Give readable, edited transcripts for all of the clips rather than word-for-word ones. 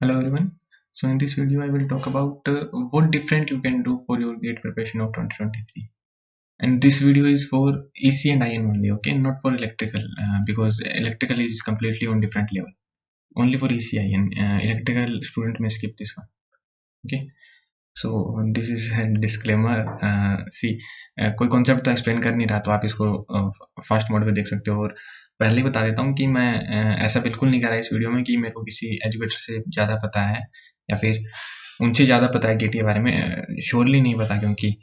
Hello everyone. So in this video I will talk about what different you can do for your GATE preparation of 2023. And this video is for EC and IN only, okay, not for electrical, because electrical is completely on different level. Only for EC IN. Electrical student may skip this one. Okay. So this is a disclaimer. कोई concept तो explain कर नहीं रहा तो आप इसको fast mode में देख सकते हो। और पहले ही बता देता हूँ कि मैं ऐसा बिल्कुल नहीं कर रहा इस वीडियो में कि मेरे को किसी एजुकेटर से ज़्यादा पता है या फिर उनसे ज़्यादा पता है गेट के बारे में। श्योरली नहीं पता, क्योंकि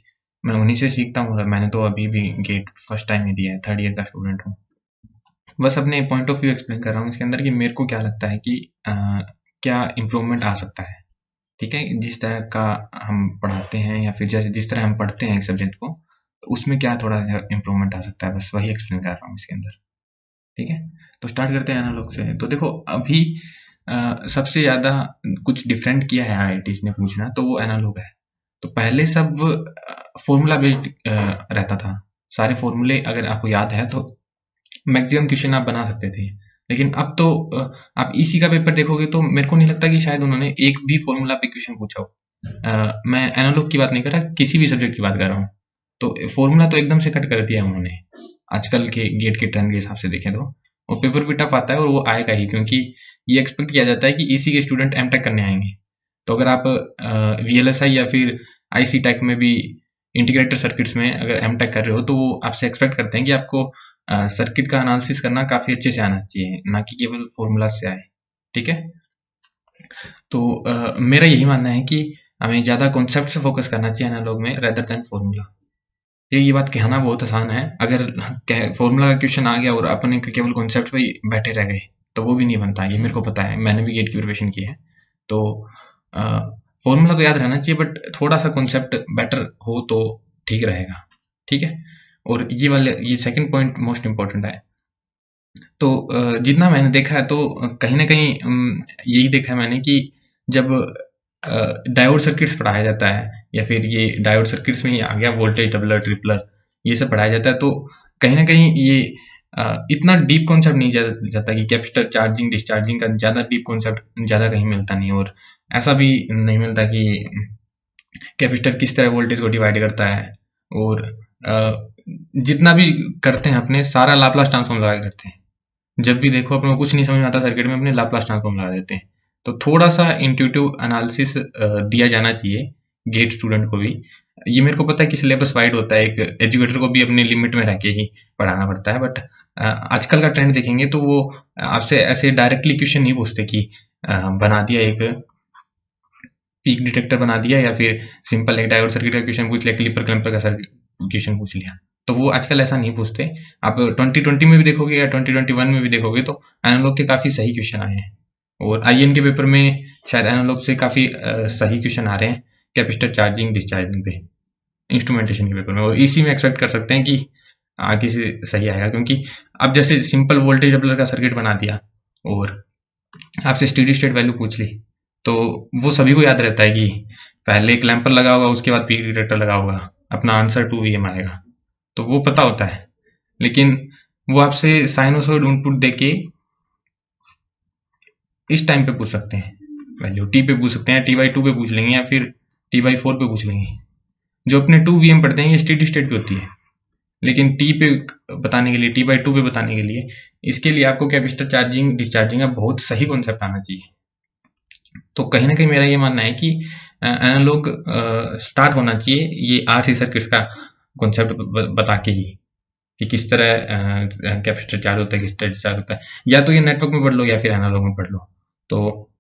मैं उन्हीं से सीखता हूँ और मैंने तो अभी भी गेट फर्स्ट टाइम ही दिया है, 3rd ईयर का स्टूडेंट हूँ। बस अपने पॉइंट ऑफ व्यू एक्सप्लेन कर रहा हूँ इसके अंदर कि मेरे को क्या लगता है कि क्या इम्प्रूवमेंट आ सकता है। ठीक है, जिस तरह का हम पढ़ाते हैं या फिर जैसे जिस तरह हम पढ़ते हैं एक सब्जेक्ट को, तो उसमें क्या थोड़ा इम्प्रूवमेंट आ सकता है, बस वही एक्सप्लेन कर रहा हूँ इसके अंदर। ठीक है, तो स्टार्ट करते हैं एनालॉग से। तो देखो अभी सबसे ज़्यादा कुछ डिफरेंट किया है आईआईटीज ने पूछना, तो वो एनालॉग है। तो पहले सब फॉर्मूला बेस्ड रहता था, सारे फॉर्मूले अगर आपको याद है तो मैक्सिमम क्वेश्चन आप बना सकते थे। लेकिन अब तो आप ईसी का पेपर देखोगे तो मेरे को नहीं लगता कि शायद उन्होंने एक भी फॉर्मूला पे क्वेश्चन पूछा हो। मैं एनालॉग की बात नहीं कर रहा, किसी भी सब्जेक्ट की बात कर रहा हूँ। तो फॉर्मूला तो एकदम से कट कर दिया उन्होंने आजकल के गेट के ट्रेंड के हिसाब से देखें तो। और पेपर भी टफ आता है और वो आएगा ही, क्योंकि ये एक्सपेक्ट किया जाता है कि ईसी के स्टूडेंट एमटेक करने आएंगे। तो अगर आप वीएलएसआई या फिर आईसी टेक में भी इंटीग्रेटेड सर्किट्स में अगर एमटेक कर रहे हो तो वो आपसे एक्सपेक्ट करते हैं कि आपको सर्किट का एनालिसिस करना काफी अच्छे से आना चाहिए, ना कि केवल फॉर्मूला से आए। ठीक है, तो मेरा यही मानना है कि हमें ज्यादा कॉन्सेप्ट से फोकस करना चाहिए एनालॉग में रेदर देन फॉर्मूला। ये बात कहना बहुत आसान है, अगर फॉर्मूला का क्वेश्चन आ गया और अपने केवल कॉन्सेप्ट पे बैठे रह गए तो वो भी नहीं बनता। ये मेरे को पता है, मैंने भी गेट की प्रिपरेशन की है। तो फॉर्मूला तो याद रहना चाहिए, बट थोड़ा सा कॉन्सेप्ट बेटर हो तो ठीक रहेगा। ठीक है, और ये सेकंड पॉइंट मोस्ट इम्पोर्टेंट है। तो जितना मैंने देखा है तो कहीं ना कहीं यही देखा है मैंने कि जब डायोड सर्किट्स पढ़ाया जाता है या फिर ये डायोड सर्किट्स में ही आ गया वोल्टेज डबलर ट्रिपलर, ये सब पढ़ाया जाता है, तो कहीं ना कहीं ये इतना डीप कॉन्सेप्ट नहीं जाता कि कैपेसिटर चार्जिंग डिस्चार्जिंग का ज़्यादा डीप कॉन्सेप्ट ज़्यादा कहीं मिलता नहीं। और ऐसा भी नहीं मिलता कि कैपेसिटर किस तरह वोल्टेज को डिवाइड करता है। और जितना भी करते हैं अपने सारा लाप्लास ट्रांसफॉर्म लगा के करते हैं। जब भी देखो अपने को कुछ नहीं समझ में आता सर्किट में, अपने लाप्लास ट्रांसफॉर्म लगा देते हैं। तो थोड़ा सा इंट्यूटिव एनालिसिस दिया जाना चाहिए गेट स्टूडेंट को भी। ये मेरे को पता है कि सिलेबस वाइड होता है, एक एजुकेटर को भी अपनी लिमिट में रह के ही पढ़ाना पड़ता है, बट आजकल का ट्रेंड देखेंगे तो वो आपसे ऐसे डायरेक्टली क्वेश्चन नहीं पूछते कि बना दिया एक पीक डिटेक्टर बना दिया या फिर सिंपल एक डायोड सर्किट का क्वेश्चन पूछ लिया, क्लिपर क्लैंपर का क्वेश्चन पूछ लिया। तो वो आजकल ऐसा नहीं पूछते। आप 2020 में भी देखोगे या 2021 में भी देखोगे तो एनालॉग के काफी सही क्वेश्चन आए हैं, और आईएन के पेपर में शायद एनालॉग से काफी सही क्वेश्चन आ रहे हैं कैपेसिटर चार्जिंग डिस्चार्जिंग पे इंस्ट्रूमेंटेशन के पेपर में। और इसी में एक्सपेक्ट कर सकते हैं कि आगे से सही आएगा, क्योंकि अब जैसे सिंपल वोल्टेज डबलर का सर्किट बना दिया और आपसे स्टेडी स्टेट वैल्यू पूछ ली, तो वो सभी को याद रहता है कि पहले क्लैंपर लगा होगा, उसके बाद पीक डिटेक्टर लगा होगा, अपना आंसर 2 VM आएगा, तो वो पता होता है। लेकिन वो आपसे साइनोसॉइड इनपुट देके इस टाइम पे पूछ सकते हैं, वैल्यू टी पे पूछ सकते हैं, T/2 पे पूछ लेंगे या फिर T/4 पे पूछ लेंगे। जो अपने 2 VM पढ़ते हैं ये स्टेडी स्टेट पे होती है, लेकिन टी पे बताने के लिए, T/2 पे बताने के लिए, इसके लिए आपको कैपेसिटर चार्जिंग डिस्चार्जिंग का बहुत सही कॉन्सेप्ट आना चाहिए। तो कहीं ना कहीं मेरा ये मानना है कि एनालॉग स्टार्ट होना चाहिए ये आरसी सर्किट्स का कॉन्सेप्ट बता के ही, कि किस तरह कैपेसिटर चार्ज होता है, किस तरह डिस्चार्ज होता है। या तो ये नेटवर्क में पढ़ लो या फिर एनालॉग में पढ़ लो। तो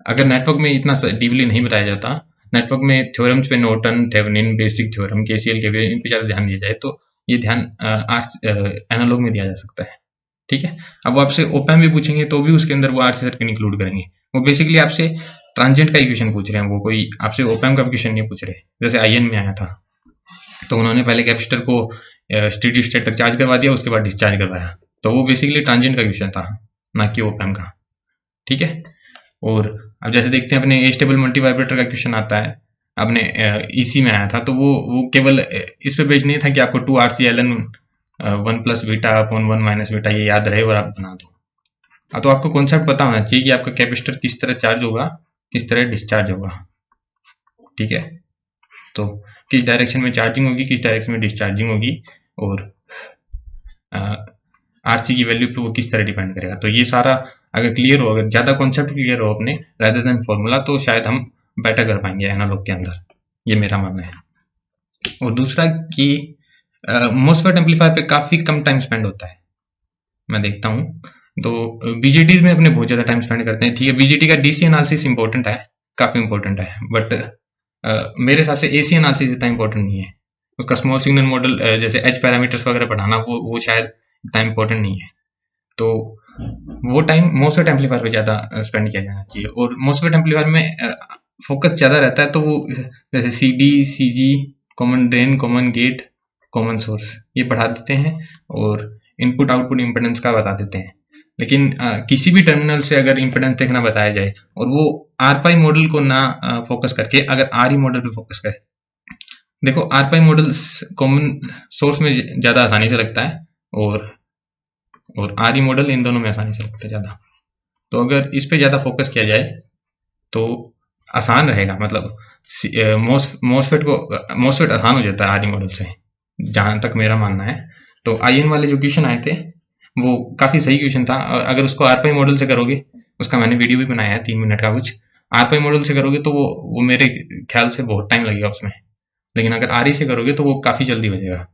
अगर नेटवर्क में इतना डीपली नहीं बताया जाता, नेटवर्क में थ्योरम्स पे Norton, Thevenin, basic theorem, KCL के इन पे ज़्यादा ध्यान दिया जाए तो ये ध्यान एनालॉग में दिया जा सकता है। ठीक है, अब वो आपसे ओपैम भी पूछेंगे तो भी उसके अंदर वो आरसी सर्किट इंक्लूड करेंगे। वो बेसिकली आपसे ट्रांजिएंट का इक्वेशन पूछ रहे हैं, वो कोई आपसे ओपैम का क्वेश्चन नहीं पूछ रहे। जैसे आईएन में आया था तो उन्होंने पहले कैपेसिटर को स्टेडी स्टेट तक चार्ज करवा दिया, उसके बाद डिस्चार्ज करवाया, तो वो बेसिकली ट्रांजिएंट का क्वेश्चन था, ना कि ओपैम का। ठीक है, और अब जैसे देखते हैं अपने एस्टेबल मल्टी वाइब्रेटर का क्वेश्चन आता है, अपने ईसी में आया था, तो वो केवल इस पे बेस्ड नहीं था कि आपको 2RCln 1 + बीटा अपॉन 1 - बीटा ये याद रहे और आप बना दो। तो आपको कॉन्सेप्ट पता होना चाहिए कि आपका कैपेसिटर किस तरह चार्ज होगा किस तरह डिस्चार्ज होगा, ठीक है। तो किस डायरेक्शन में चार्जिंग होगी, किस डायरेक्शन में डिस्चार्जिंग होगी, और आरसी की वैल्यू पे वो किस तरह डिपेंड करेगा। तो ये सारा अगर क्लियर हो, अगर ज़्यादा कॉन्सेप्ट क्लियर हो अपने रादर देन फॉर्मूला, तो शायद हम बेटर कर पाएंगे एनालॉग के अंदर, ये मेरा मानना है। और दूसरा कि मोस्फेट एम्पलीफायर पे काफ़ी कम टाइम स्पेंड होता है, मैं देखता हूँ। तो बीजेटीज में अपने बहुत ज़्यादा टाइम स्पेंड करते हैं, ठीक है। बीजेटी का डीसी एनालिसिस इंपॉर्टेंट है, काफ़ी इंपॉर्टेंट है, बट मेरे हिसाब से एसी एनालिसिस इतना इंपॉर्टेंट नहीं है। उसका स्मॉल सिग्नल मॉडल जैसे एच पैरामीटर्स वगैरह पढ़ाना, वो शायद इतना इंपॉर्टेंट नहीं है। तो वो टाइम मोस्फेट एम्पलीफायर पे ज़्यादा स्पेंड किया जाना चाहिए। और मोस्फेट एम्पलीफायर में फोकस ज़्यादा रहता है, तो वो जैसे C D, C G, common drain, common gate, common source, ये पढ़ा देते हैं और इनपुट आउटपुट इम्पेडेंस का बता देते हैं। लेकिन किसी भी टर्मिनल से अगर इम्पेडेंस देखना बताया जाए और वो आर पाई मॉडल को ना फोकस करके अगर आर ई मॉडल पे फोकस करे, देखो R pi model common source में ज़्यादा आसानी से लगता है और आर ई मॉडल इन दोनों में आसानी से लगता है ज़्यादा। तो अगर इस पे ज़्यादा फोकस किया जाए तो आसान रहेगा, मतलब मोस्फेट आसान हो जाता है आर ई मॉडल से, जहाँ तक मेरा मानना है। तो आई एन वाले जो क्वेश्चन आए थे वो काफ़ी सही क्वेश्चन था। अगर उसको आर पाई मॉडल से करोगे, उसका मैंने वीडियो भी बनाया है 3 मिनट का कुछ, आर पाई मॉडल से करोगे तो वो मेरे ख्याल से बहुत टाइम लगेगा उसमें, लेकिन अगर आर ई से करोगे तो वो काफ़ी जल्दी हो जाएगा।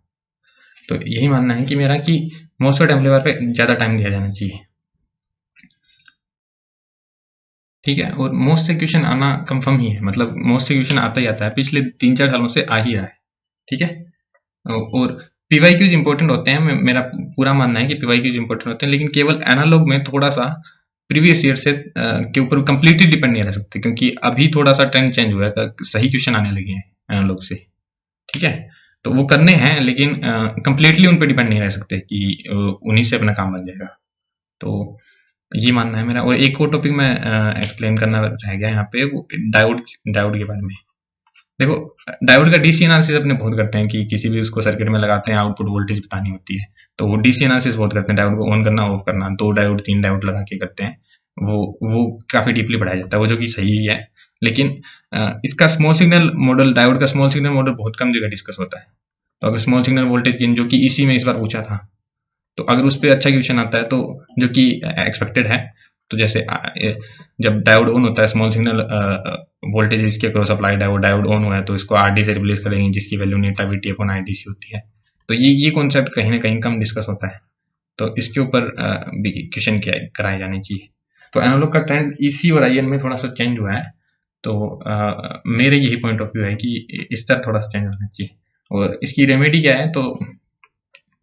तो यही मानना है कि मेरा कि मोस्फेट एम्पलीफायर पे ज़्यादा टाइम दिया जाना चाहिए, ठीक है। और मोस्ट से क्वेश्चन आना कंफर्म ही है, मतलब मोस्ट से क्वेश्चन आता ही आता है, पिछले 3-4 सालों से आ ही रहा है, ठीक है। और पीवाईक्यूज इंपॉर्टेंट होते हैं, मेरा पूरा मानना है कि पीवाईक्यूज इंपॉर्टेंट होते हैं, लेकिन केवल एनालॉग में थोड़ा सा प्रीवियस ईयर से के ऊपर कंप्लीटली डिपेंड नहीं रह सकते, क्योंकि अभी थोड़ा सा ट्रेंड चेंज हुआ है, सही क्वेश्चन आने लगे हैं एनालॉग से, ठीक है। तो वो करने हैं, लेकिन कंप्लीटली उन पर डिपेंड नहीं रह सकते कि उन्हीं से अपना काम बन जाएगा। तो ये मानना है मेरा। और एक और टॉपिक मैं एक्सप्लेन करना रह गया यहाँ पे, वो डायोड के बारे में। देखो डायोड का डीसी एनालिसिस अपने बहुत करते हैं कि किसी भी उसको सर्किट में लगाते हैं, आउटपुट वोल्टेज बतानी होती है, तो वो डीसी एनालिसिस बहुत करते हैं, डायोड को ऑन करना, ऑफ करना, 2 डायोड 3 डायोड लगा के करते हैं। वो काफी डीपली पढ़ाया जाता है, वो जो कि सही है। लेकिन इसका स्मॉल सिग्नल मॉडल, डायोड का स्मॉल सिग्नल मॉडल बहुत कम जगह डिस्कस होता है। तो अगर स्मॉल सिग्नल वोल्टेज गेन, जो कि इसी में इस बार पूछा था, तो अगर उस पर अच्छा क्वेश्चन आता है, तो जो कि एक्सपेक्टेड है, तो जैसे जब डायोड ऑन होता है, स्मॉल सिग्नल वोल्टेज इसके अक्रॉस अप्लाई, डायोड ऑन हुआ है, तो इसको आरडी से रिप्लेस करेंगे, जिसकी वैल्यू नीटा वीटी अपॉन आईडीसी होती है। तो ये कॉन्सेप्ट कहीं ना कहीं कम डिस्कस होता है, तो इसके ऊपर भी क्वेश्चन कराए जाने चाहिए। तो एनालॉग का ट्रेंड ईसी और आईएन में थोड़ा सा चेंज हुआ है, तो मेरे यही पॉइंट ऑफ व्यू है कि इस तरह थोड़ा सा चेंज होना चाहिए। और इसकी रेमेडी क्या है, तो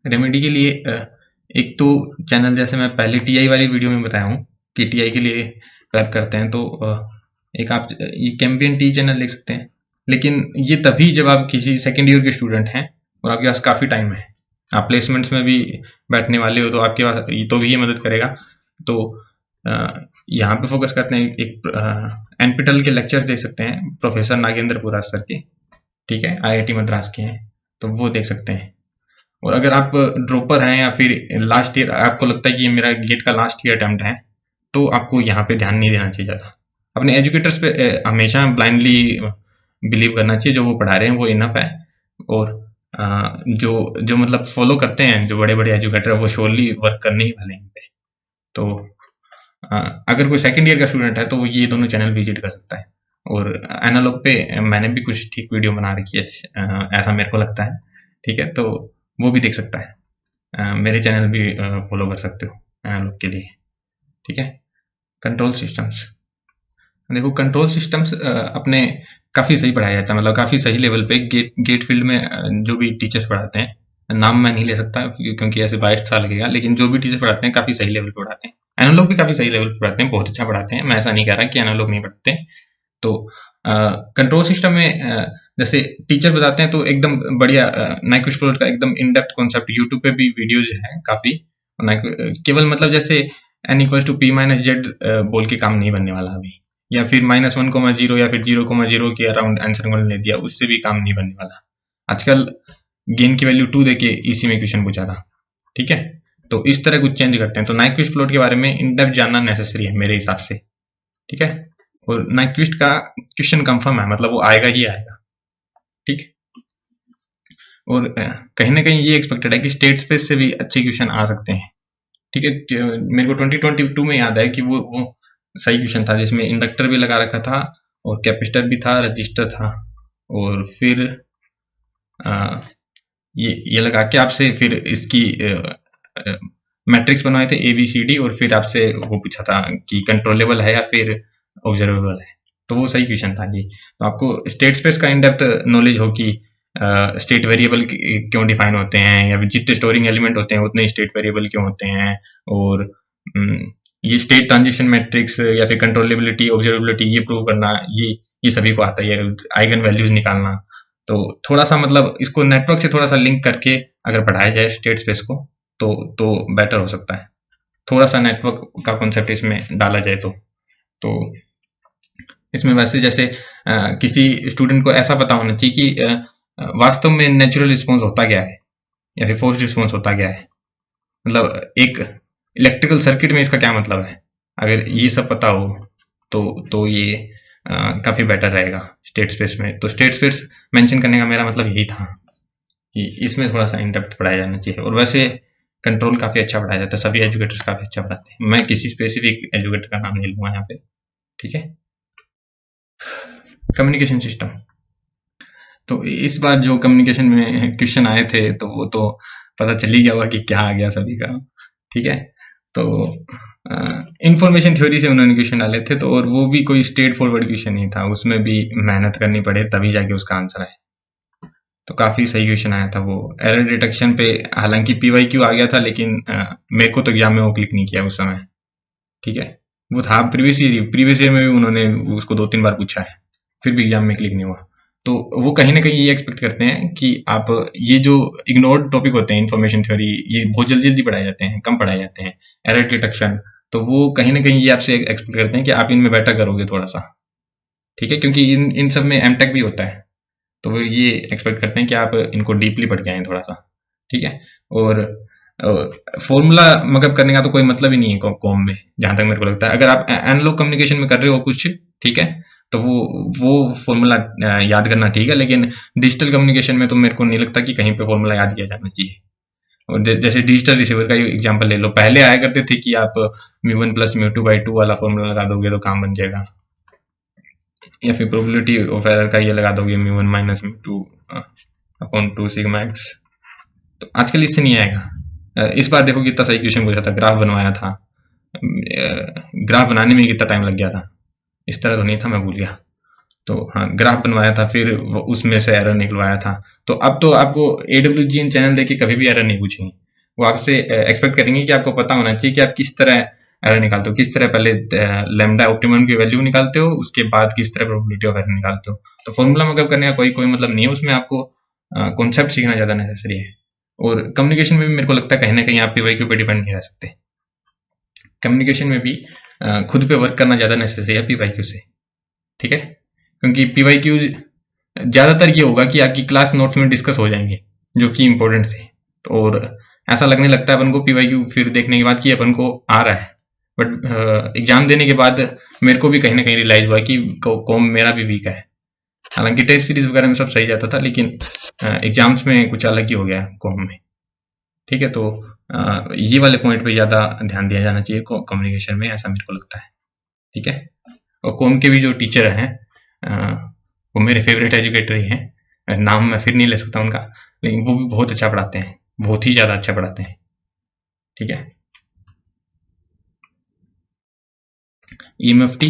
रेमेडी के लिए एक तो चैनल, जैसे मैं पहले टीआई वाली वीडियो में बताया हूँ कि टीआई के लिए प्रैप करते हैं, तो एक आप ये कैंपियन टी चैनल देख सकते हैं, लेकिन ये तभी जब आप किसी सेकेंड ईयर के स्टूडेंट हैं और आपके पास काफ़ी टाइम है, आप प्लेसमेंट्स में भी बैठने वाले हो, तो आपके पास तो भी ये मदद करेगा। तो यहाँ पे फोकस करते हैं, एक एनपीटेल के लेक्चर देख सकते हैं, प्रोफेसर नागेंद्र पुरा सर के, ठीक है, आईआईटी मद्रास के हैं, तो वो देख सकते हैं। और अगर आप ड्रॉपर हैं या फिर लास्ट ईयर, आपको लगता है कि ये मेरा गेट का लास्ट ईयर अटेम्प्ट है, तो आपको यहाँ पे ध्यान नहीं देना चाहिए ज़्यादा। अपने एजुकेटर्स पे हमेशा ब्लाइंडली बिलीव करना चाहिए, जो वो पढ़ा रहे हैं वो इनफ है। और जो मतलब फॉलो करते हैं, जो बड़े बड़े एजुकेटर है, वो श्योरली वर्क करने ही वाले हैं पे। तो अगर कोई सेकेंड ईयर का स्टूडेंट है, तो वो ये दोनों चैनल विजिट कर सकता है। और एनालॉग पे मैंने भी कुछ ठीक वीडियो बना रखी है, ऐसा मेरे को लगता है, ठीक है, तो वो भी देख सकता है। मेरे चैनल भी फॉलो कर सकते हो एनालॉग के लिए, ठीक है। कंट्रोल सिस्टम्स, देखो कंट्रोल सिस्टम्स अपने काफ़ी सही पढ़ाया जाता है, मतलब काफ़ी सही लेवल पे। गेट फील्ड में जो भी टीचर्स पढ़ाते हैं, नाम मैं नहीं ले सकता क्योंकि ऐसे 22 साल लगेगा, लेकिन जो भी टीचर पढ़ाते हैं काफ़ी सही लेवल पे पढ़ाते हैं। एनालॉग भी काफ़ी सही लेवल पे पढ़ाते हैं, बहुत अच्छा पढ़ाते हैं, मैं ऐसा नहीं कह रहा कि एनालॉग नहीं पढ़ाते। तो कंट्रोल सिस्टम में जैसे टीचर बताते हैं तो एकदम बढ़िया, नाइक्विस्ट प्लॉट का एकदम इन डेप्थ कॉन्सेप्ट यूट्यूब पे भी वीडियोज है काफ़ी। केवल मतलब जैसे n = p - z बोल के काम नहीं बनने वाला अभी, या फिर -1,0 या फिर 0,0 के अराउंड आंसर को ले दिया, उससे भी काम नहीं बनने वाला। आजकल गेन की वैल्यू 2 देके इसी में क्वेश्चन पूछा था, ठीक है। तो इस तरह कुछ चेंज करते हैं, तो नाइक्विस्ट प्लॉट के बारे में इन डेप्थ जानना नेसेसरी है मेरे हिसाब से, ठीक है। और नाइक्विस्ट का क्वेश्चन कंफर्म है, मतलब वो आएगा ही आएगा, ठीक। और कहीं ना कहीं ये एक्सपेक्टेड है कि स्टेट स्पेस से भी अच्छे क्वेश्चन आ सकते हैं, ठीक है। मेरे को 2022 में याद है कि वो सही क्वेश्चन था जिसमें इंडक्टर भी लगा रखा था और कैपेसिटर भी था, रजिस्टर था, और फिर आ, ये लगा के आपसे फिर इसकी मैट्रिक्स बनवाए थे ABCD, और फिर आपसे वो पूछा था कि कंट्रोलेबल है या फिर ऑब्जर्वेबल है। तो वो सही क्वेश्चन था जी। तो आपको स्टेट स्पेस का इन डेप्थ नॉलेज हो कि स्टेट वेरिएबल क्यों डिफाइन होते हैं, या फिर जितने स्टोरिंग एलिमेंट होते हैं उतने स्टेट वेरिएबल क्यों होते हैं, और ये स्टेट ट्रांजिशन मैट्रिक्स या फिर कंट्रोलेबिलिटी, ऑब्जर्वेबिलिटी ये प्रूव करना, ये सभी को आता है, आइगन वैल्यूज निकालना। तो थोड़ा सा मतलब इसको नेटवर्क से थोड़ा सा लिंक करके अगर पढ़ाया जाए स्टेट स्पेस को तो बेटर हो सकता है। थोड़ा सा नेटवर्क का कॉन्सेप्ट इसमें डाला जाए तो इसमें वैसे जैसे किसी स्टूडेंट को ऐसा पता होना चाहिए कि वास्तव में नेचुरल रिस्पॉन्स होता क्या है या फिर फोर्स रिस्पॉन्स होता क्या है, मतलब एक इलेक्ट्रिकल सर्किट में इसका क्या मतलब है। अगर ये सब पता हो तो ये काफ़ी बेटर रहेगा स्टेट स्पेस में। तो स्टेट स्पेस मेंशन करने का मेरा मतलब यही था कि इसमें थोड़ा सा इन डेप्थ पढ़ाया जाना चाहिए। और वैसे कंट्रोल काफ़ी अच्छा पढ़ाया जाता है, सभी एजुकेटर्स काफ़ी अच्छा पढ़ाते हैं। मैं किसी स्पेसिफिक एजुकेटर का नाम नहीं लूँगा यहाँ पे, ठीक है। कम्युनिकेशन सिस्टम, तो इस बार जो कम्युनिकेशन में क्वेश्चन आए थे तो वो तो पता चल ही गया होगा कि क्या आ गया सभी का, ठीक है। तो इंफॉर्मेशन थ्योरी से उन्होंने क्वेश्चन डाले थे, तो और वो भी कोई स्ट्रेट फॉरवर्ड क्वेश्चन नहीं था, उसमें भी मेहनत करनी पड़े तभी जाके उसका आंसर आए। तो काफी सही क्वेश्चन आया था वो एरर डिटेक्शन पे। हालांकि PYQ आ गया था, लेकिन मेरे को तो एग्जाम में वो क्लिक नहीं किया उस समय, ठीक है। वो था प्रीवियस ईयर में भी उन्होंने उसको 2-3 बार पूछा है, फिर भी एग्जाम में क्लिक नहीं हुआ। तो वो कहीं ना कहीं ये एक्सपेक्ट करते हैं कि आप ये जो इग्नोर्ड टॉपिक होते हैं इन्फॉर्मेशन थ्योरी, ये बहुत जल्दी जल्दी पढ़ाए जाते हैं, कम पढ़ाए जाते हैं, एरर डिटेक्शन, तो वो कहीं ना कहीं ये आपसे एक्सपेक्ट करते हैं कि आप इनमें बेटर करोगे थोड़ा सा, ठीक है, क्योंकि इन सब में एमटेक भी होता है। तो वो ये एक्सपेक्ट करते हैं कि आप इनको डीपली पढ़ के आए थोड़ा सा, ठीक है। और फॉर्मूला मगअप करने का तो कोई मतलब ही नहीं है कॉम में, जहां तक मेरे को लगता है। अगर आप एनालॉग कम्युनिकेशन में कर रहे हो कुछ, ठीक है, तो वो फॉर्मूला याद करना ठीक है, लेकिन डिजिटल कम्युनिकेशन में तो मेरे को नहीं लगता कि कहीं पे फॉर्मूला याद किया जाना चाहिए। और जैसे डिजिटल रिसीवर का एग्जांपल ले लो, पहले आया करते थे कि आप μ1 + μ2/2 वाला फॉर्मूला लगा दोगे तो काम बन जाएगा, या फिर प्रोबेबिलिटी ऑफ एरर का ये लगा दोगे μ1 - μ2/2 सिग्मा x। तो आजकल इससे नहीं आएगा। इस बार देखो कितना सही क्वेश्चन पूछा था, ग्राफ बनवाया था, ग्राफ बनाने में कितना टाइम लग गया था, इस तरह तो नहीं था, मैं भूल गया। तो हाँ, ग्राफ बनवाया था, फिर उसमें से एरर निकलवाया था। तो अब तो आपको AWGN चैनल देके कभी भी एरर नहीं पूछेंगे, वो आपसे एक्सपेक्ट करेंगे कि आपको पता होना चाहिए कि आप किस तरह एरर निकालते हो, किस तरह पहले लैम्डा ऑप्टिमम की वैल्यू निकालते हो, उसके बाद किस तरह प्रोबेबिलिटी ऑफ एरर निकालते हो। तो फॉर्मूला मगअप करने का कोई मतलब नहीं है उसमें, आपको कॉन्सेप्ट सीखना ज्यादा नेसेसरी है। और कम्युनिकेशन में भी मेरे को लगता है कहीं ना कहीं आप PYQ पे डिपेंड नहीं रह सकते, कम्युनिकेशन में भी खुद पे वर्क करना ज्यादा नेसेसरी है PYQ से, ठीक है। क्योंकि PYQ ज्यादातर ये होगा कि आपकी क्लास नोट्स में डिस्कस हो जाएंगे जो कि इंपॉर्टेंट थे, और ऐसा लगने लगता है अपन को PYQ फिर देखने के बाद कि अपन को आ रहा है, बट एग्जाम देने के बाद मेरे को भी कहीं ना कहीं रियलाइज हुआ कि कॉम मेरा भी वीक है। हालांकि टेस्ट सीरीज वगैरह में सब सही जाता था, लेकिन एग्जाम्स में कुछ अलग ही हो गया कॉम में, ठीक है। तो ये वाले पॉइंट पे ज्यादा ध्यान दिया जाना चाहिए कम्युनिकेशन में, ऐसा मेरे को लगता है, ठीक है। और कॉम के भी जो टीचर हैं वो मेरे फेवरेट एजुकेटर ही हैं, नाम मैं फिर नहीं ले सकता उनका, लेकिन वो भी बहुत अच्छा पढ़ाते हैं, बहुत ही ज्यादा अच्छा पढ़ाते हैं, ठीक है। EMFT,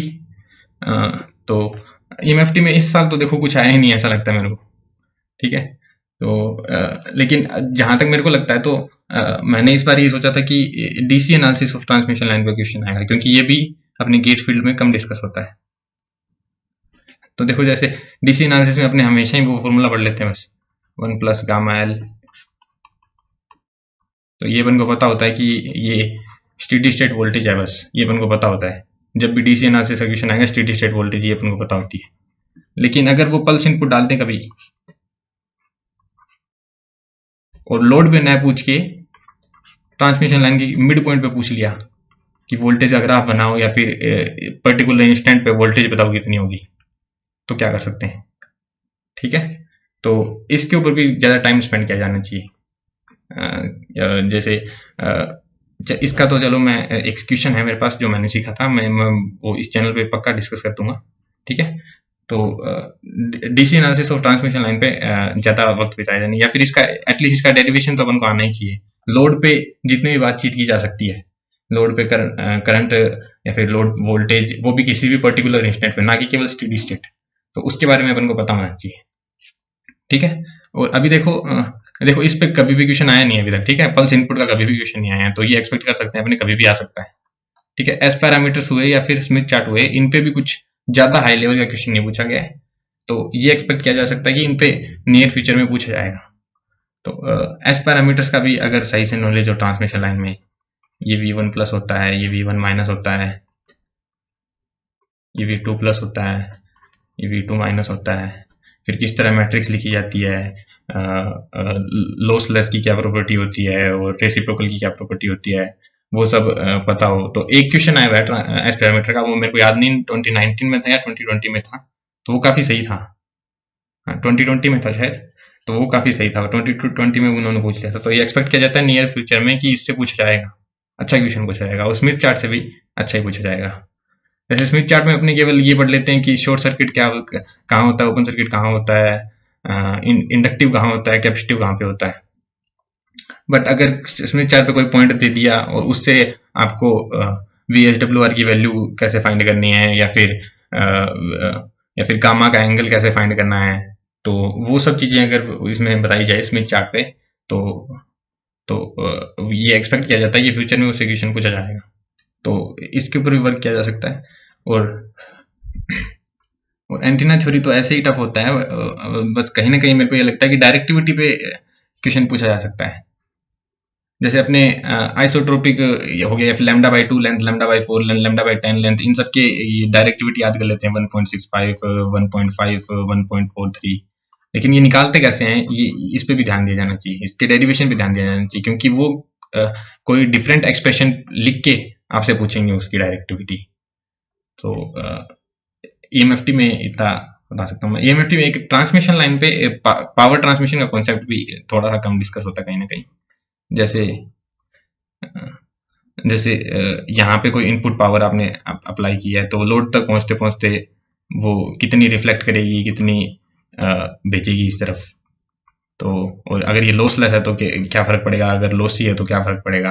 तो EMFT में इस साल तो देखो कुछ आया ही नहीं, ऐसा लगता है मेरे को, ठीक है। तो लेकिन जहां तक मेरे को लगता है तो मैंने इस बार ये सोचा था कि DC analysis of transmission line पे क्वेश्चन आएगा, क्योंकि ये भी अपने गेट फील्ड में कम डिस्कस होता है। तो देखो जैसे DC एनालिसिस में अपने हमेशा ही वो फॉर्मूला पढ़ लेते हैं बस, 1 + γL। तो ये अपन को पता होता है कि ये स्टेडी स्टेट वोल्टेज है, बस ये अपन को पता होता है। जब भी DC एनालिसिस का क्वेश्चन आएगा स्टेडी स्टेट वोल्टेज ये अपन को पता होती है। लेकिन अगर वो पल्स इनपुट डालते कभी और लोड पे न पूछ के ट्रांसमिशन लाइन की मिड पॉइंट पे पूछ लिया, कि वोल्टेज का ग्राफ बनाओ या फिर पर्टिकुलर इंस्टेंट पे वोल्टेज बताओ कितनी होगी, तो क्या कर सकते हैं। ठीक है, तो इसके ऊपर भी ज़्यादा टाइम स्पेंड किया जाना चाहिए। जैसे इसका तो चलो मैं एक्सक्यूशन है मेरे पास जो मैंने सीखा था, मैं वो इस चैनल पे पक्का डिस्कस कर दूंगा। ठीक है, तो DC analysis of transmission line पे ज़्यादा वक्त बिताया जाए, या फिर इसका एटलीस्ट इसका डेरिवेशन तो अपन को आना ही चाहिए। लोड पे जितनी भी बातचीत की जा सकती है, लोड पे करंट या फिर लोड वोल्टेज, वो भी किसी भी पर्टिकुलर इंस्टेंट पे, ना कि केवल स्टेडी स्टेट, तो उसके बारे में अपन को पता होना चाहिए। ठीक है, और अभी देखो देखो इस पे कभी भी क्वेश्चन आया नहीं है अभी तक। ठीक है, पल्स इनपुट का कभी भी क्वेश्चन नहीं आया है, तो ये एक्सपेक्ट कर सकते हैं अपने कभी भी आ सकता है। ठीक है, एस पैरामीटर्स हुए या फिर स्मिथ चार्ट हुए, इन पे भी कुछ ज्यादा हाई लेवल का क्वेश्चन नहीं पूछा गया है, तो ये एक्सपेक्ट किया जा सकता है कि इन पे नियर फ्यूचर में पूछा जाएगा। तो एस पैरामीटर्स का भी अगर सही से नॉलेज हो ट्रांसमिशन लाइन में, ये V1 प्लस होता है, ये V1 माइनस होता है, ये V2 प्लस होता है, ये V2 माइनस होता है, फिर किस तरह मैट्रिक्स लिखी जाती है, लॉसलेस की क्या प्रॉपर्टी होती है और रेसिप्रोकल की क्या प्रॉपर्टी होती है, वो सब पता हो। तो एक क्वेश्चन आया हुआ है एस पैरामीटर का, वो मेरे को याद नहीं 2019 में था या 2020 में था, तो वो काफी सही था। 2020 में था शायद, तो वो काफी सही था। 2020 में उन्होंने पूछ लिया था, तो ये एक्सपेक्ट किया जाता है नियर फ्यूचर में कि इससे पूछा जाएगा, अच्छा क्वेश्चन पूछा जाएगा, और स्मिथ चार्ट से भी अच्छा ही पूछा जाएगा। जैसे स्मिथ चार्ट में अपने केवल ये पढ़ लेते हैं कि शॉर्ट सर्किट क्या कहाँ होता है, ओपन सर्किट कहाँ होता है, इंडक्टिव कहाँ होता है, कैपेसिटिव कहाँ पे होता है। बट अगर स्मिथ चार्ट पे कोई पॉइंट दे दिया और उससे आपको VSWR की वैल्यू कैसे फाइंड करनी है, या फिर गामा का एंगल कैसे फाइंड करना है, तो वो सब चीजें अगर इसमें बताई जाए स्मिथ चार्ट पे, तो ये एक्सपेक्ट किया जाता है कि फ्यूचर में उससे क्वेश्चन पूछा जाएगा, तो इसके ऊपर भी वर्क किया जा सकता है। और एंटीना थ्योरी तो ऐसे ही टफ होता है, बस कहीं ना कहीं मेरे को ये लगता है कि डायरेक्टिविटी पे क्वेश्चन पूछा जा सकता है। जैसे अपने आइसोट्रोपिक हो गया, या फिर lambda by 2 length, lambda by 4 length, lambda by 10 length, इन सबके डायरेक्टिविटी याद कर लेते हैं 1.65, 1.5, 1.43, लेकिन ये निकालते कैसे हैं, ये इस पे भी ध्यान दिया जाना चाहिए, इसके डेरिवेशन पे ध्यान दिया जाना चाहिए, क्योंकि वो कोई डिफरेंट एक्सप्रेशन लिख के आपसे पूछेंगे उसकी डायरेक्टिविटी। तो EMFT में इतना बता सकता हूँ मैं। EMFT में एक ट्रांसमिशन लाइन पे पावर ट्रांसमिशन का कॉन्सेप्ट भी थोड़ा सा कम डिस्कस होता है कहीं ना कहीं। जैसे यहाँ पे कोई इनपुट पावर आपने अप्लाई की है, तो लोड तक पहुंचते पहुंचते वो कितनी रिफ्लेक्ट करेगी, कितनी भेजेगी इस तरफ, तो और अगर ये लॉसलेस है तो क्या फर्क पड़ेगा, अगर लॉसी है तो क्या फर्क पड़ेगा,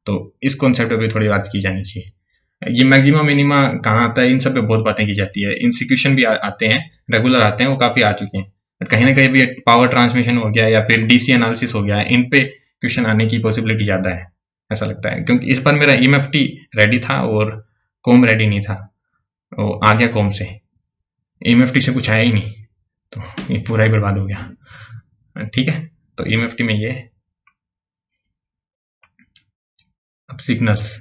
तो इस कॉन्सेप्ट पे भी थोड़ी बात की जानी चाहिए। ये मैक्सिमा मिनिमा कहाँ आता है, इन सब पे बहुत बातें की जाती है, इंस्टीट्यूशन भी आते हैं, रेगुलर आते हैं, वो काफी आ चुके हैं, बट कहीं ना कहीं भी पावर ट्रांसमिशन हो गया या फिर डीसी एनालिसिस हो गया, इन पे क्वेश्चन आने की पॉसिबिलिटी ज्यादा है, ऐसा लगता है। क्योंकि इस बार मेरा EMFT रेडी था और कॉम रेडी नहीं था, वो आ गया कॉम से, EMFT से कुछ आया ही नहीं, तो ये पूरा ही बर्बाद हो गया। ठीक है, तो EMFT में ये अब सिग्नल्स,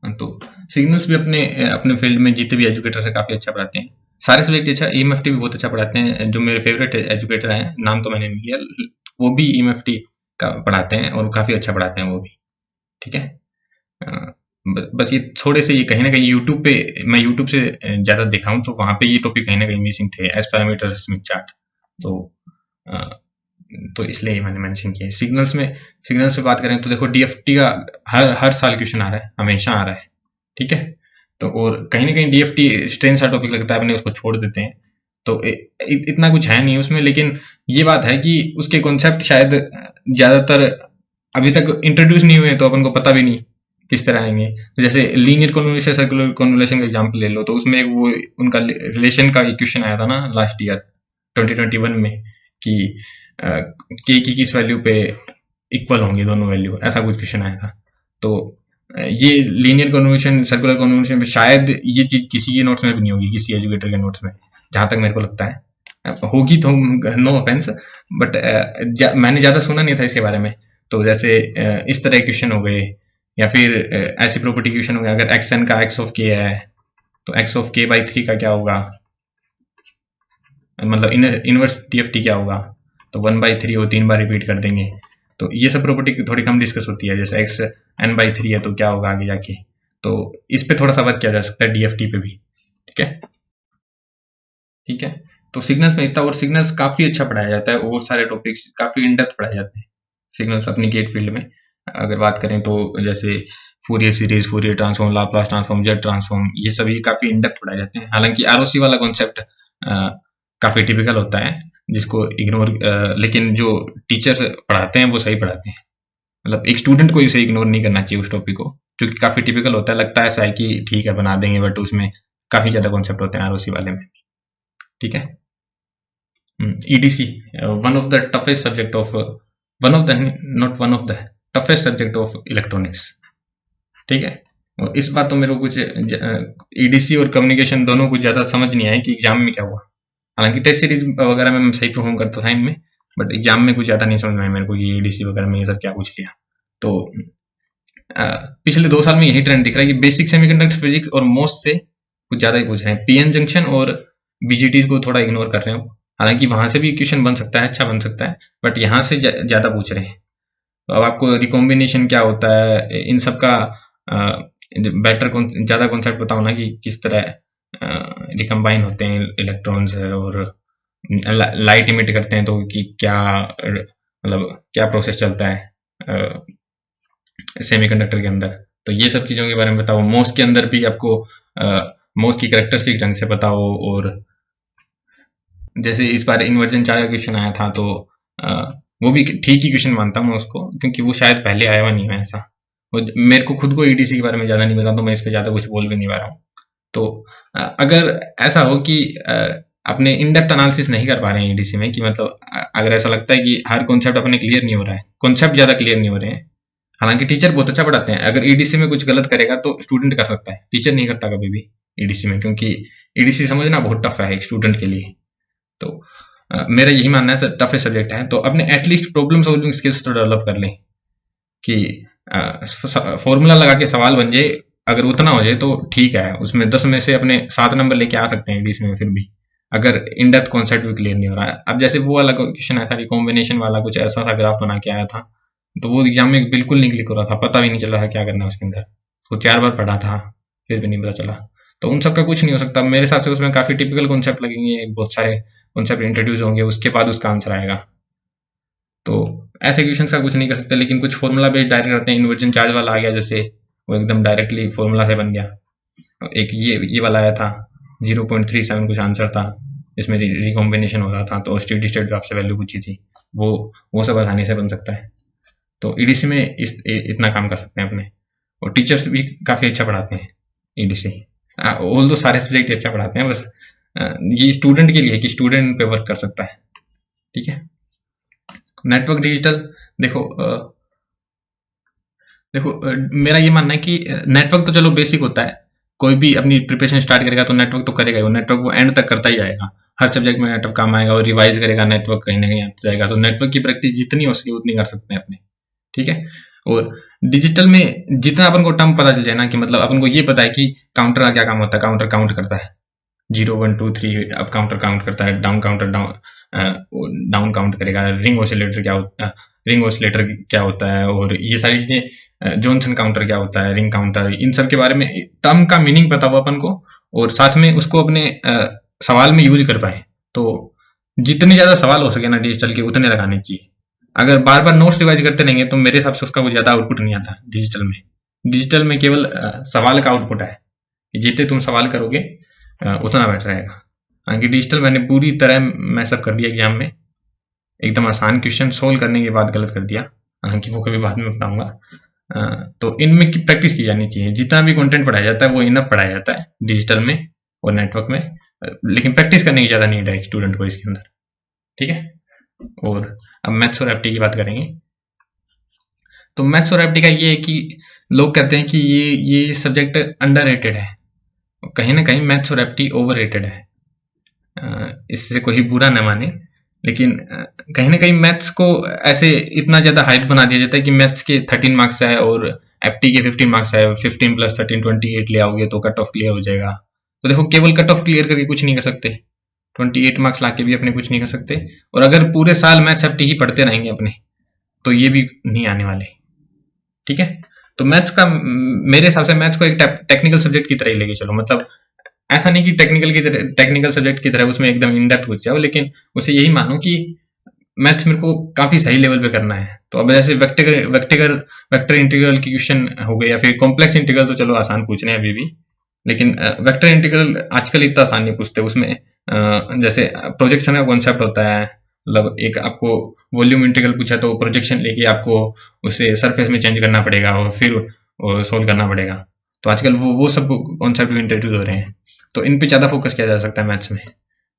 तो सिग्नल्स भी अपने अपने फील्ड में जितने भी एजुकेटर है काफी अच्छा पढ़ाते हैं, सारे सब्जेक्ट अच्छा, EMFT भी बहुत अच्छा पढ़ाते हैं। जो मेरे फेवरेट एजुकेटर हैं, नाम तो मैंने नहीं लिया, वो भी EMFT का पढ़ाते हैं और काफी अच्छा पढ़ाते हैं वो भी। ठीक है, बस ये थोड़े से, ये कहीं ना कहीं यूट्यूब पे, मैं यूट्यूब से ज्यादा देखा हूँ, तो वहां पे ये टॉपिक कहीं ना कहीं मिसिंग थे, एस पैरामीटर, स्मिथ चार्ट, तो इसलिए मैंने मेंशन किया। सिग्नल्स पे बात करें तो देखो DFT का हर साल क्वेश्चन आ रहा है, हमेशा आ रहा है। ठीक है, तो और कहीं ना कहीं DFT स्ट्रेन सा टॉपिक लगता है, अपने उसको छोड़ देते हैं, तो इतना कुछ है नहीं उसमें, लेकिन ये बात है कि उसके कॉन्सेप्ट शायद ज्यादातर अभी तक इंट्रोड्यूस नहीं हुए, तो अपन को पता भी नहीं किस तरह आएंगे। तो जैसे लीनियर कन्वोल्यूशन, सर्कुलर कन्वोल्यूशन का एग्जांपल ले लो, तो उसमें वो उनका रिलेशन का इक्वेशन आया था ना लास्ट ईयर 2021 में, कि के की किस वैल्यू पे इक्वल होंगे दोनों वैल्यू, ऐसा कुछ क्वेश्चन आया था। तो ये लीनियर कन्वोल्यूशन, सर्कुलर कन्वोल्यूशन पे शायद ये चीज किसी के नोट्स में भी नहीं होगी, किसी एजुकेटर के नोट्स में, जहां तक मेरे को लगता है होगी, तो नो ऑफेंस, बट मैंने ज्यादा सुना नहीं था इसके बारे में। तो जैसे इस तरह क्वेश्चन हो गए, या फिर ऐसी प्रॉपर्टी क्वेश्चन हो गया, अगर xn का x of k है, तो x of k by 3 का क्या होगा, मतलब इनवर्स DFT क्या होगा, तो 1/3 वो 3 बार रिपीट कर देंगे। तो ये सब प्रॉपर्टी थोड़ी कम डिस्कस होती है, जैसे x n/3 है तो क्या होगा आगे जाके, तो इस पे थोड़ा सा वर्क किया जा सकता है डीएफटी पे भी। ठीक है, ठीक है। तो सिग्नल्स में इतना, और सिग्नल्स काफी अच्छा पढ़ाया जाता है, और सारे टॉपिक्स काफी इन डेप्थ पढ़ाए जाते हैं सिग्नल्स अपनी गेट फील्ड में। अगर बात करें तो जैसे Fourier series, Fourier transform, Laplace transform, Z transform, ये सभी काफी इन डेप्थ पढ़ाए जाते हैं। हालांकि आरओसी वाला कॉन्सेप्ट काफी टिपिकल होता है, जिसको इग्नोर, लेकिन जो टीचर्स पढ़ाते हैं वो सही पढ़ाते हैं। मतलब एक स्टूडेंट को इसे इग्नोर नहीं करना चाहिए उस टॉपिक को, जो कि काफी टिपिकल होता है। लगता है ऐसा है कि ठीक है बना देंगे, बट उसमें काफी ज्यादा कॉन्सेप्ट होते हैं आरओसी वाले में। ठीक है। EDC, one of the toughest subject of one of the not one of the toughest subject of electronics। ठीक है, और इस बात तो मेरे को कुछ EDC और कम्युनिकेशन दोनों कुछ ज्यादा समझ नहीं आया कि एग्जाम में क्या हुआ। हालांकि टेस्ट सीरीज वगैरह में मैं सही परफॉर्म करता था इनमें, बट एग्जाम में कुछ ज्यादा नहीं समझ में आया मेरे को कि EDC वगैरह में ये सब क्या पूछ लिया। तो पिछले 2 साल में यही ट्रेंड दिख रहा है कि बेसिक सेमीकंडक्टर फिजिक्स और मोस्ट से कुछ ज्यादा ही पूछ रहे हैं। पीएन जंक्शन और बीजीटीज को थोड़ा इग्नोर कर रहे हैं। हालांकि वहां से भी क्वेश्चन बन सकता है, अच्छा बन सकता है, बट यहाँ से ज्यादा पूछ रहे हैं। तो अब आपको रिकॉम्बिनेशन क्या होता है, इन सब का बेटर ज्यादा कॉन्सेप्ट बताओ ना, कि किस तरह रिकम्बाइन होते हैं इलेक्ट्रॉन्स, और लाइट इमिट करते हैं तो कि क्या, मतलब क्या प्रोसेस चलता है सेमीकंडक्टर के अंदर। तो ये सब चीजों के बारे में बताओ। मोस के अंदर भी आपको मोस की कैरेक्टरिस्टिक ढंग से बताओ। और जैसे इस बार इन्वर्जन चार्ज का क्वेश्चन आया था, तो वो भी ठीक ही क्वेश्चन मानता हूँ उसको, क्योंकि वो शायद पहले आया हुआ नहीं है ऐसा। मेरे को खुद को ईडीसी के बारे में ज्यादा नहीं पता, तो मैं इस पर ज्यादा कुछ बोल भी नहीं पा रहा हूँ। तो अगर ऐसा हो कि अपने इन डेप्थ एनालिसिस नहीं कर पा रहे हैं ईडीसी में, कि मतलब अगर ऐसा लगता है कि हर कॉन्सेप्ट अपने क्लियर नहीं हो रहा है, कॉन्सेप्ट ज्यादा क्लियर नहीं हो रहे हैं, हालांकि टीचर बहुत अच्छा पढ़ाते हैं, अगर ईडीसी में कुछ गलत करेगा तो स्टूडेंट कर सकता है, टीचर नहीं करता कभी भी ईडीसी में, क्योंकि ईडीसी समझना बहुत टफ है एक स्टूडेंट के लिए। तो मेरा यही मानना है, सर टफेस्ट सब्जेक्ट है, तो अपने एटलीस्ट प्रॉब्लम सॉल्विंग स्किल्स तो डेवलप कर लें, कि फॉर्मूला लगा के सवाल बन जाए, अगर उतना हो जाए तो ठीक है, उसमें 10 में से अपने 7 नंबर लेके आ सकते हैं ईडीसी में, फिर भी अगर इन डेप्थ कॉन्सेप्ट भी क्लियर नहीं हो रहा है। अब जैसे वो वाला क्वेश्चन आया था रिकॉम्बिनेशन वाला, कुछ ऐसा था, ग्राफ बना के आया था, तो वो एग्जाम में बिल्कुल नहीं क्लिक हो रहा था, पता भी नहीं चल रहा था क्या करना है उसके अंदर, वो 4 बार पढ़ा था फिर भी नहीं पता चला। तो उन सबका कुछ नहीं हो सकता मेरे हिसाब से, उसमें काफी टिपिकल कॉन्सेप्ट लगेंगे, बहुत सारे कॉन्सेप्ट इंट्रोड्यूस होंगे, उसके बाद उसका आंसर आएगा। तो ऐसे क्वेश्चन का कुछ नहीं कर सकते, लेकिन कुछ फॉर्मूला बेस्ड डायरेक्ट रहते हैं। इन्वर्जन चार्ज वाला आ गया जैसे, वो एकदम डायरेक्टली फॉर्मूला से बन गया। एक ये वाला आया था 0.37 कुछ आंसर था, इसमें रिकॉम्बिनेशन हो रहा था, तो स्टेडी स्टेट ग्राफ से वैल्यू पूछी थी, वो सब आसानी से बन सकता है। तो ईडीसी में इतना काम कर सकते हैं अपने, और टीचर्स भी काफी अच्छा पढ़ाते हैं ईडीसी। ऑल दो सारे सब्जेक्ट अच्छा पढ़ाते हैं, बस ये स्टूडेंट के लिए कि स्टूडेंट पे वर्क कर सकता है। ठीक है। नेटवर्क डिजिटल, देखो मेरा ये मानना है कि नेटवर्क तो चलो बेसिक होता है, कोई भी अपनी प्रिपरेशन स्टार्ट करेगा तो नेटवर्क तो करेगा ही, वो नेटवर्क वो एंड तक करता ही जाएगा, हर सब्जेक्ट में नेटवर्क काम आएगा, और रिवाइज करेगा, नेटवर्क कहीं ना कहीं आता जाएगा। तो नेटवर्क की प्रैक्टिस जितनी हो सके उतनी कर सकते हैं अपने। ठीक है। और डिजिटल में जितना अपन को टर्म पता चल जाए ना, कि मतलब अपन को ये पता है कि काउंटर का क्या काम होता है, काउंटर काउंट करता है 0 1 2 3, अब काउंटर काउंट करता है, डाउन काउंटर डाउन काउंट करेगा, रिंग ऑसिलेटर क्या होता है, और ये सारी चीजें, जॉनसन काउंटर क्या होता है, रिंग काउंटर, इन सब के बारे में टर्म का मीनिंग पता हो अपन को, और साथ में उसको अपने सवाल में यूज कर पाए। तो जितने ज्यादा सवाल हो सके ना डिजिटल के, उतने लगाने चाहिए। अगर बार बार नोट्स रिवाइज करते रहेंगे तो मेरे हिसाब से उसका कुछ ज्यादा आउटपुट नहीं आता डिजिटल में केवल सवाल का आउटपुट है, जितने तुम सवाल करोगे उतना बेटर रहेगा। हालांकि डिजिटल मैंने पूरी तरह मैसअप कर दिया एग्जाम में, एकदम आसान क्वेश्चन सोल्व करने के बाद गलत कर दिया, हालांकि वो कभी बाद में बताऊंगा। तो इनमें की प्रैक्टिस की जानी चाहिए, जितना भी कंटेंट पढ़ाया जाता है वो इनफ पढ़ाया जाता है डिजिटल में और नेटवर्क में, लेकिन प्रैक्टिस करने की ज्यादा नीड है स्टूडेंट को इसके अंदर। ठीक है। और अब मैथ्स और एप्टी की बात करेंगे। तो मैथ्स और एप्टी का ये है कि लोग कहते हैं कि ये सब्जेक्ट अंडररेटेड है, कहीं ना कहीं मैथ्स और एप्टी ओवररेटेड है। इससे कोई बुरा न माने, लेकिन कहीं ना कहीं मैथ्स को ऐसे इतना ज्यादा हाइप बना दिया जाता है कि मैथ्स के 13 मार्क्स है और एप्टी के 15 मार्क्स है, 15 + 13 28 ले आओगे तो कट ऑफ क्लियर हो जाएगा। तो देखो केवल कट ऑफ क्लियर करके कुछ नहीं कर सकते, 28 मार्क्स लाके भी अपने कुछ नहीं कर सकते, और अगर पूरे साल मैथ्स एप्टी ही पढ़ते रहेंगे अपने तो ये भी नहीं आने वाले। ठीक है। तो मैथ्स का मेरे हिसाब से मैथ्स को एक टेक्निकल सब्जेक्ट की तरह ही लेके चलो। मतलब ऐसा नहीं कि टेक्निकल सब्जेक्ट की तरह उसमें एकदम इन डेप्थ घुस जाओ, लेकिन उसे यही मानो कि मैथ्स मेरे को काफी सही लेवल पे करना है। तो अब जैसे वेक्टर इंटीग्रल की क्वेश्चन हो गए, या फिर कॉम्प्लेक्स इंटीग्रल, तो चलो आसान पूछ रहे हैं अभी भी, लेकिन वेक्टर इंटीग्रल आजकल इतना आसान नहीं पूछते। उसमें जैसे प्रोजेक्शन का कॉन्सेप्ट होता है, मतलब एक आपको वॉल्यूम इंटीग्रल पूछा तो प्रोजेक्शन लेके आपको उसे सरफेस में चेंज करना पड़ेगा और फिर सोल्व करना पड़ेगा। तो आजकल वो सब कॉन्सेप्ट भी इंट्रोड्यूस हो रहे हैं, तो इन पे ज्यादा फोकस किया जा सकता है मैथ्स में।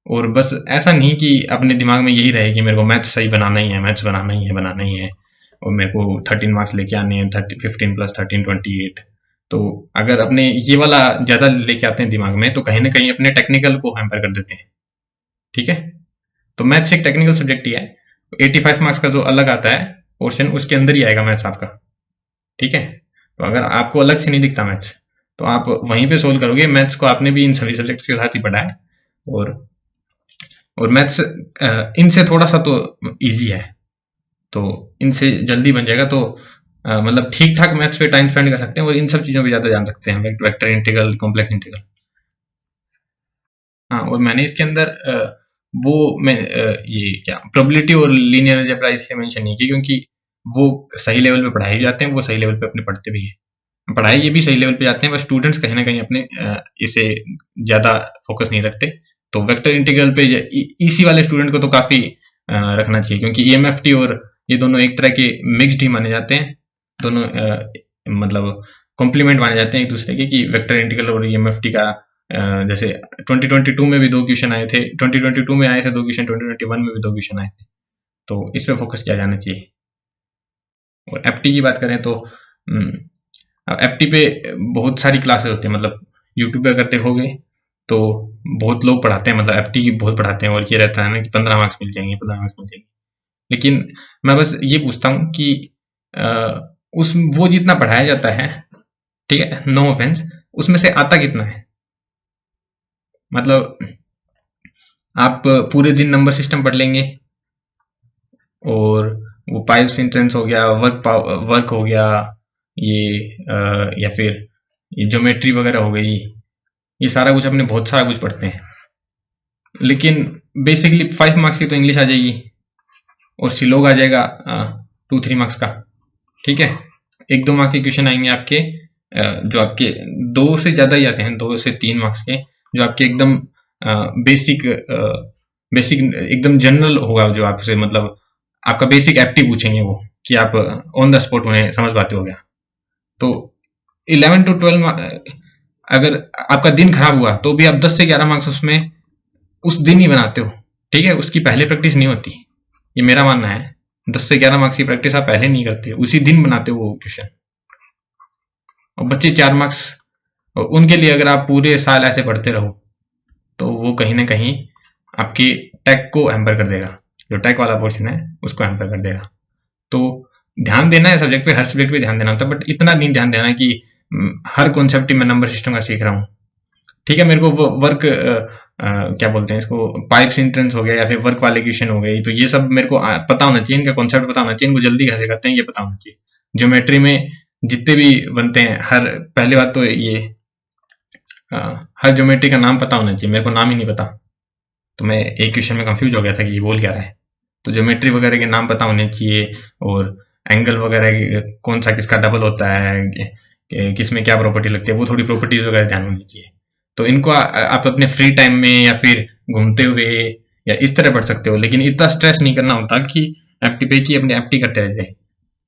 और बस ऐसा नहीं कि अपने दिमाग में यही रहे कि मेरे को मैथ्स सही बनाना ही है, मैथ्स बनाना ही है, और मेरे को 13 मार्क्स लेके आने हैं, 15 प्लस 13 28। तो अगर अपने ये वाला ज्यादा लेके आते हैं दिमाग में, तो कहीं ना कहीं अपने टेक्निकल को हैम्पर कर देते हैं। ठीक है, तो मैथ्स एक टेक्निकल सब्जेक्ट ही है। 85 मार्क्स का जो अलग आता है पोर्शन, उसके अंदर ही आएगा मैथ्स आपका। ठीक है, तो अगर आपको अलग से नहीं दिखता मैथ्स, तो आप वहीं पे सोल्व करोगे। मैथ्स को आपने भी इन सभी सब्जेक्ट्स के साथ ही पढ़ा है, और मैथ्स इनसे थोड़ा सा तो इजी है, तो इनसे जल्दी बन जाएगा। तो मतलब ठीक ठाक मैथ्स पे टाइम स्पेंड कर सकते हैं और इन सब चीजों पे ज्यादा जान सकते हैं, वेक्टर इंटीग्रल, कॉम्प्लेक्स इंटीग्रल। हाँ, और मैंने इसके अंदर वो मैं ये क्या प्रोबेबिलिटी और लीनियर अलजेब्रा इसलिए मेंशन नहीं की, क्योंकि वो सही लेवल पे पढ़ाए जाते हैं, वो सही लेवल पे अपने पढ़ते भी हैं, पढ़ाई ये भी सही लेवल पे जाते हैं, बस स्टूडेंट्स कहीं ना कहीं अपने इसे ज्यादा फोकस नहीं रखते। तो वेक्टर इंटीग्रल पे इसी वाले स्टूडेंट को तो काफी रखना चाहिए, क्योंकि ईएमएफटी और ये दोनों एक तरह के मिक्स्ड ही माने जाते हैं। दोनों मतलब कॉम्प्लीमेंट माने जाते हैं एक दूसरे के, कि वेक्टर इंटीग्रल और ईएमएफटी का जैसे 2022 में भी 2 क्वेश्चन आए थे, 2022 में आए थे 2 क्वेश्चन, 2021 में भी 2 क्वेश्चन आए थे, तो इस पे फोकस किया जाना चाहिए। और एफटी की बात करें तो एफटी पे बहुत सारी क्लासेस होती है, मतलब यूट्यूब पे अगर देखोगे तो बहुत लोग पढ़ाते हैं, मतलब एफटी बहुत पढ़ाते हैं, और ये रहता है ना कि 15 मार्क्स मिल जाएंगे, 15 मार्क्स मिल जाएंगे। लेकिन मैं बस ये पूछता हूँ कि उस वो जितना पढ़ाया जाता है, ठीक है, नो ऑफेंस, उसमें से आता कितना है? मतलब आप पूरे दिन नंबर सिस्टम पढ़ लेंगे, और वो पाइप्स इंट्रेंस हो गया, वर्क हो गया, ये या फिर ये ज्योमेट्री वगैरह हो गई, ये सारा कुछ अपने बहुत सारा कुछ पढ़ते हैं। लेकिन बेसिकली 5 मार्क्स की तो इंग्लिश आ जाएगी, और सिलोग आ जाएगा 2-3 मार्क्स का। ठीक है, 1-2 मार्क्स के क्वेश्चन आएंगे आपके, जो आपके 2 से ज्यादा ही आते हैं, 2 से 3 मार्क्स के, जो आपके एकदम बेसिक एकदम जनरल होगा, जो आपसे मतलब आपका बेसिक एप्टी पूछेंगे वो, कि आप ऑन द स्पॉट उन्हें समझ पाते हो गया। तो 11 to 12 अगर आपका दिन खराब हुआ तो भी आप 10 से 11 मार्क्स उसमें उस दिन ही बनाते हो। ठीक है, उसकी पहले प्रैक्टिस नहीं होती, ये मेरा मानना है। 10 से 11 मार्क्स की प्रैक्टिस आप पहले नहीं करते, उसी दिन बनाते हो वो क्वेश्चन। और बच्चे 4 मार्क्स, उनके लिए अगर आप पूरे साल ऐसे पढ़ते रहो, तो वो कहीं ना कहीं आपकी टैग को हैम्पर कर देगा, जो टैग वाला पोर्शन है उसको हैम्पर कर देगा। तो ध्यान देना है सब्जेक्ट पे, हर सब्जेक्ट पे ध्यान देना होता है, बट इतना नहीं ध्यान देना कि हर कॉन्सेप्ट में नंबर सिस्टम का सीख रहा हूँ। ठीक है, मेरे को वर्क क्या बोलते हैं इसको, पाइप्स इंट्रेंस हो गया, या फिर वर्क वाले क्वेश्चन हो गई, तो ये सब मेरे को पता होना चाहिए, इनका कॉन्सेप्ट पता होना चाहिए, इनको जल्दी कैसे करते हैं ये पता होना चाहिए। ज्योमेट्री में जितने भी बनते हैं, हर पहली बात तो ये हर ज्योमेट्री का नाम पता होना चाहिए। मेरे को नाम ही नहीं पता, तो मैं एक क्वेश्चन में कंफ्यूज हो गया था कि ये बोल क्या रहा है। तो ज्योमेट्री वगैरह के नाम पता होने चाहिए, और एंगल वगैरह कौन सा किसका डबल होता है, किसमें क्या प्रॉपर्टी लगती है, वो थोड़ी प्रॉपर्टीज वगैरह ध्यान होनी चाहिए। तो इनको आप अपने फ्री टाइम में या फिर घूमते हुए या इस तरह पढ़ सकते हो, लेकिन इतना स्ट्रेस नहीं करना होता कि एप्टी पे की अपने एप्टी करते रह जाए,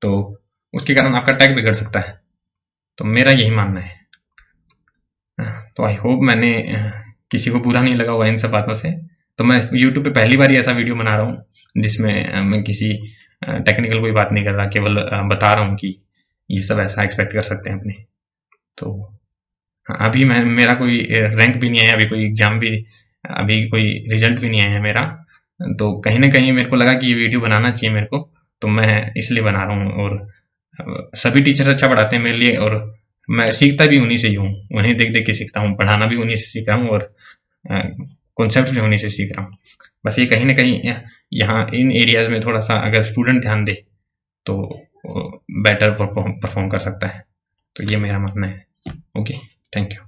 तो उसके कारण आपका टैग बिगड़ सकता है। तो मेरा यही मानना है। तो आई होप मैंने किसी को बुरा नहीं लगा होगा इन सब बातों से। तो मैं यूट्यूब पे पहली बार ही ऐसा वीडियो बना रहा हूँ जिसमें मैं किसी टेक्निकल कोई बात नहीं कर रहा, केवल बता रहा हूँ कि ये सब ऐसा एक्सपेक्ट कर सकते हैं अपने। तो अभी मेरा कोई रैंक भी नहीं आया, अभी कोई एग्जाम भी, अभी कोई रिजल्ट भी नहीं आया है मेरा, तो कहीं ना कहीं मेरे को लगा कि ये वीडियो बनाना चाहिए मेरे को, तो मैं इसलिए बना रहा हूँ। और सभी टीचर अच्छा पढ़ाते हैं मेरे लिए, और मैं सीखता भी उन्हीं से ही हूँ, उन्हें देख देख के सीखता हूँ, पढ़ाना भी उन्हीं से सीख रहा हूँ, और कॉन्सेप्ट भी उन्हीं से सीख रहा हूँ। बस ये कहीं ना कहीं यहाँ इन एरियाज में थोड़ा सा अगर स्टूडेंट ध्यान दे तो बेटर परफॉर्म कर सकता है। तो ये मेरा मानना है। Okay, thank you.